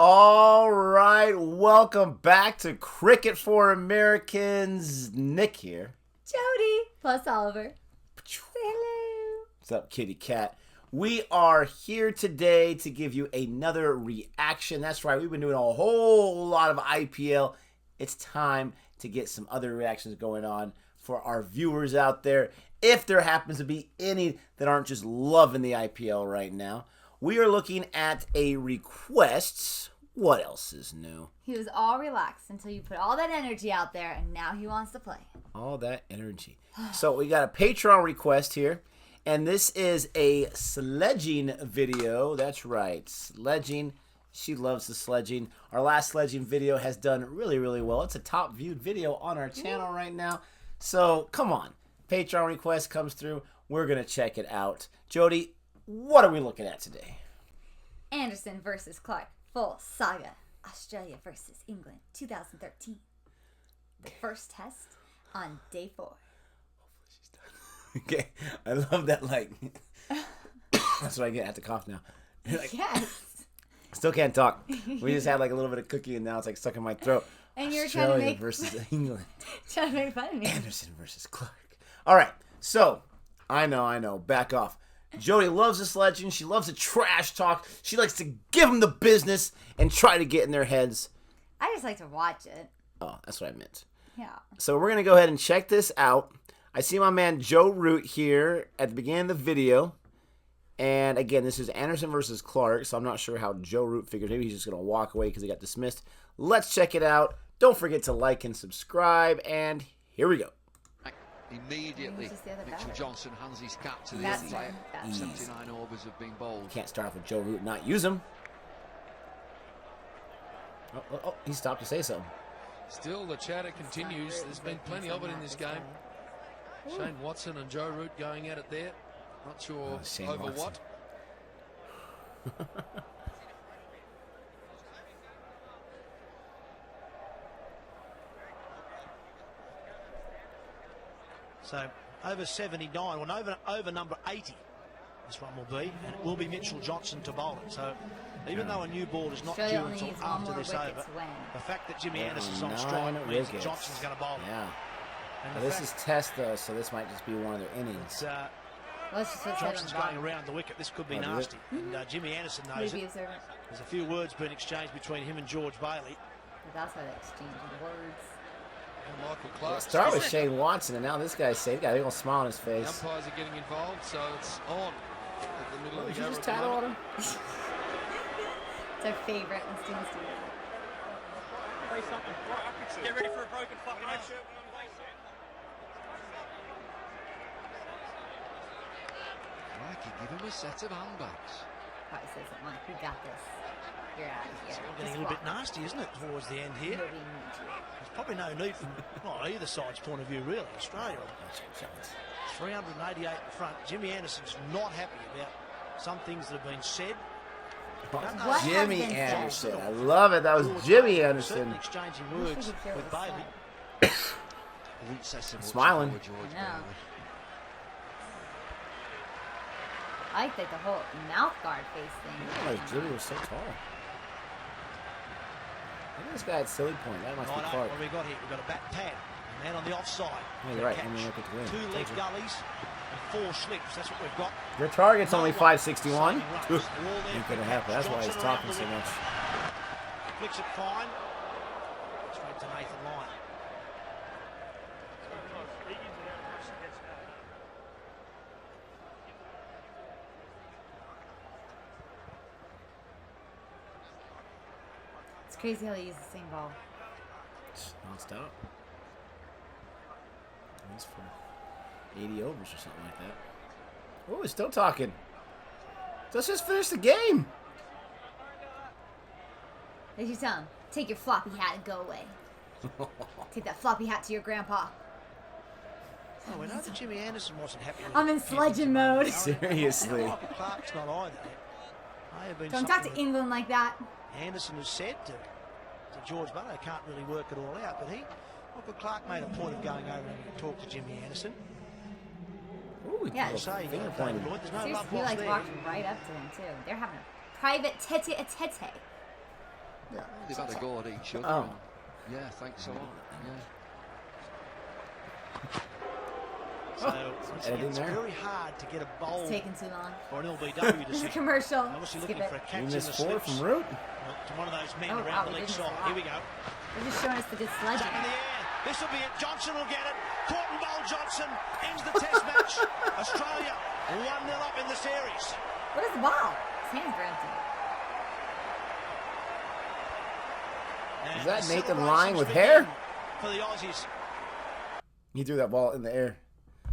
All right, welcome back to Cricket for Americans. Nick here. Jody plus Oliver. Say hello. What's up, kitty cat? We are here today to give you another reaction. That's right, we've been doing a whole lot of IPL. It's time to get some other reactions going on for our viewers out there. If there happens to be any that aren't just loving the IPL right now. We are looking at a request. What else is new? He was all relaxed until you put all that energy out there, and now he wants to play. All that energy. So we got a Patron request here, and this is a sledging video. That's right, sledging. She loves the sledging. Our last sledging video has done really, really well. It's a top viewed video on our channel right now. So come on, Patron request comes through. We're gonna check it out. Jody, what are we looking at today? Anderson versus Clarke. Full Saga. Australia versus England. 2013. The first test on day 4. Okay, I love that. Like, that's what I get. I have to cough now. Like, Yes. still can't talk. We just had like a little bit of cookie, and now it's like stuck in my throat. And you're Australia trying to make versus England. trying to make fun of me. Anderson versus Clarke. All right, so I know. Back off. Jody loves the sledging. She loves the trash talk. She likes to give them the business and try to get in their heads. I just like to watch it. Oh, that's what I meant. Yeah. So we're going to go ahead and check this out. I see my man Joe Root here at the beginning of the video. And again, this is Anderson versus Clarke, so I'm not sure how Joe Root figures. Maybe he's just going to walk away because he got dismissed. Let's check it out. Don't forget to like and subscribe, and here we go. Immediately, Mitchell Johnson hands his cap to the umpire. 79 overs have been bowled. Can't start off with Joe Root and not use him. Oh, he stopped to say something. Still, the chatter continues. There's been plenty of it in this game. Shane Watson and Joe Root going at it there. Not sure over Watson. what. So over 79, well over number 80 this one will be, and it will be Mitchell Johnson to bowl it. So even though a new ball is not due until after this over, the fact that Jimmy Anderson's on strike means that Johnson's going to bowl it. Yeah. And This is test though, so this might just be one of their innings. Johnson's going around the wicket. This could be nasty. And Jimmy Anderson knows it. There's a few words being exchanged between him and George Bailey. That's how they exchange words. And Michael Clarke. Start with Shane Watson, and now this guy's safe. Got a little smile on his face. Umpires are getting involved, so it's on at the middle of Did the you over. just tattle on him? It's our favorite. Let's do this. Get ready for a broken fucking arm. Crikey, give him a set of handbags. Probably says something like, "We got this. You're out of It's here." getting a little bit nasty, isn't it, towards the end here? There's probably no need from either side's point of view, really. Australia, 388 in front. Jimmy Anderson's not happy about some things that have been said. What Jimmy has been said? Anderson. I love it. That was Jimmy Anderson. Certainly exchanging words you could feel with it Bailey. I wouldn't say so much Smiling. about George I know. Bailey. I like that the whole mouth guard face thing. Oh, Jimmy was so tall. Look at this guy at silly point. That must be Right, Clarke. what have we got here? We've got a bat pad. A man on the offside. Oh, you're right. I mean, look at the win. 2 leg gullies and 4 slips. That's what we've got. Your target's only No 561. saving runs. They're all there Ain't for gonna the happen. That's catch. why he's Johnson around talking the so wicket. much. Flicks it fine. Straight to Nathan Lyon. It's crazy how they use the same ball. Non-stop. That's for 80 overs or something like that. Oh, he's still talking. Let's just finish the game. They should tell him, take your floppy hat and go away. Take that floppy hat to your grandpa. Oh, we know that Jimmy Anderson wasn't happy with I'm in a few sledging things mode. about it. Seriously. Michael Clarke's not either. May have been Don't talk something to England like that. that Anderson has said to George Bailey. Can't really work it all out, but Michael Clarke made a point of going over and talk to Jimmy Anderson. Ooh, Yeah. yeah. Say, Finger pointing. there's no Seriously, love he lost like there. walked right up to him too. They're having a private tete-a-tete. They've had a go at each other. Oh. Yeah, thanks a lot. Yeah. So it's very hard to get a bowl. It's taking too long. Or an LBW This is a decision. commercial. Obviously Skip looking it. for a catch You in the missed 4 slips. from Root. To one of those men Oh, around wow, the we leg didn't side. miss a Here we lot. go. They're just showing us the good Up sledging. in the air. This will be it. Johnson will get it. Caught and Bowl Johnson ends the test match. Australia 1-0 up in the series. What is the ball? His hands are empty. And Is that Nathan celebrations lying with begin hair? for the Aussies. He threw that ball in the air.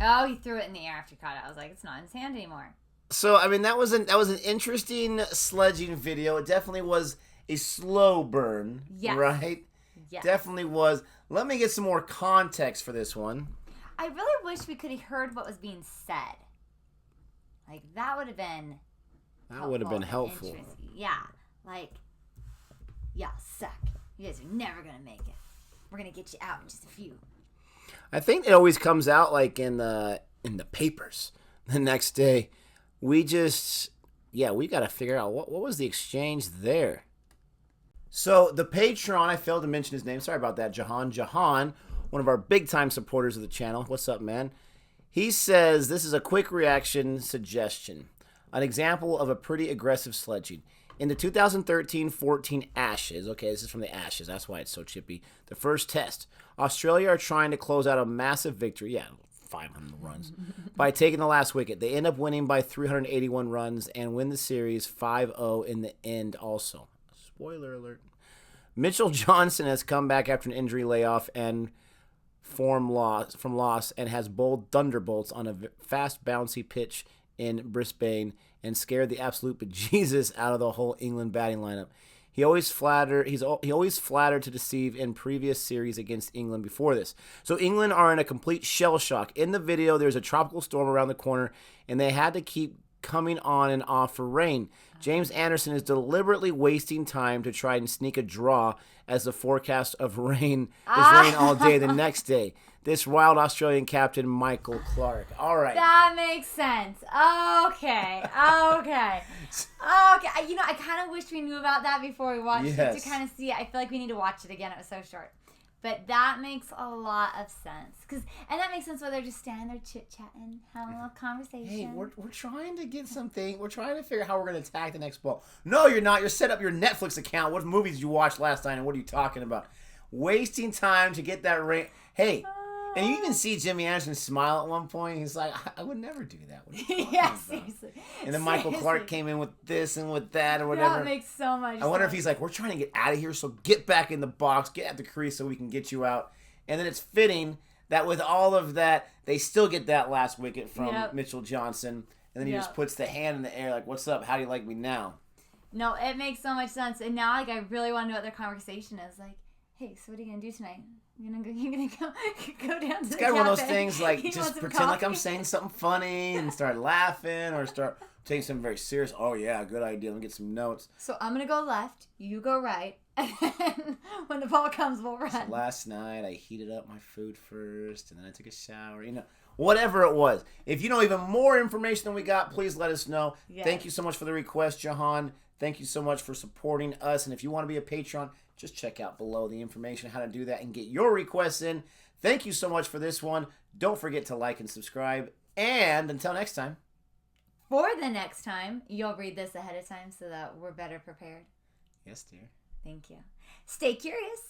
Oh, he threw it in the air after he caught it. I was like, it's not in his hand anymore. So, I mean, that was an interesting sledging video. It definitely was a slow burn, Yes. right? Yes. Definitely was. Let me get some more context for this one. I really wish we could have heard what was being said. Like, that would have been Been helpful. interesting. Yeah. Like, y'all suck. You guys are never going to make it. We're going to get you out in just a few. I think it always comes out like in the papers the next day. We got to figure out what was the exchange there. So the Patron, I failed to mention his name. Sorry about that, Jehan. Jehan, one of our big-time supporters of the channel. What's up, man? He says, this is a quick reaction suggestion. An example of a pretty aggressive sledging. In the 2013-14 Ashes, okay, this is from the Ashes, that's why it's so chippy, the first test, Australia are trying to close out a massive victory, 500 runs, by taking the last wicket. They end up winning by 381 runs and win the series 5-0 in the end also. Spoiler alert. Mitchell Johnson has come back after an injury layoff and from loss and has bowled thunderbolts on a fast, bouncy pitch in Brisbane and scared the absolute bejesus out of the whole England batting lineup. He always flattered to deceive in previous series against England before this. So England are in a complete shell shock. In the video, there's a tropical storm around the corner, and they had to keep coming on and off for rain. James Anderson is deliberately wasting time to try and sneak a draw as the forecast of rain is rain all day the next day. This wild Australian captain, Michael Clarke. All right. That makes sense. Okay. You know, I kind of wish we knew about that before we watched it to kind of see it. I feel like we need to watch it again. It was so short. But that makes a lot of sense. And that makes sense why they're just standing there chit-chatting, having a little conversation. Hey, we're trying to get something. We're trying to figure out how we're going to attack the next ball. No, you're not. You're set up your Netflix account. What movies did you watch last night, and what are you talking about? Wasting time to get that rain. Hey, and you even see Jimmy Anderson smile at one point. He's like, I would never do that. What are you talking about? Seriously. And then Michael Clarke came in with this and with that or whatever. That makes so much sense. I wonder if he's like, we're trying to get out of here, so get back in the box, get at the crease so we can get you out. And then it's fitting that with all of that, they still get that last wicket from Mitchell Johnson. And then he just puts the hand in the air like, what's up? How do you like me now? No, it makes so much sense. And now, like, I really want to know what their conversation is. Like, hey, so what are you going to do tonight? You're gonna go down to the cafe. It's got one of those things like just pretend like I'm saying something funny and start laughing or start taking something very serious. Oh yeah, good idea. Let me get some notes. So I'm gonna go left, you go right, and then when the ball comes, we'll run. So last night I heated up my food first, and then I took a shower. You know, whatever it was. If you know even more information than we got, please let us know. Yes. Thank you so much for the request, Jehan. Thank you so much for supporting us. And if you want to be a Patreon, just check out below the information how to do that and get your requests in. Thank you so much for this one. Don't forget to like and subscribe. And until next time. For the next time, you'll read this ahead of time so that we're better prepared. Yes, dear. Thank you. Stay curious.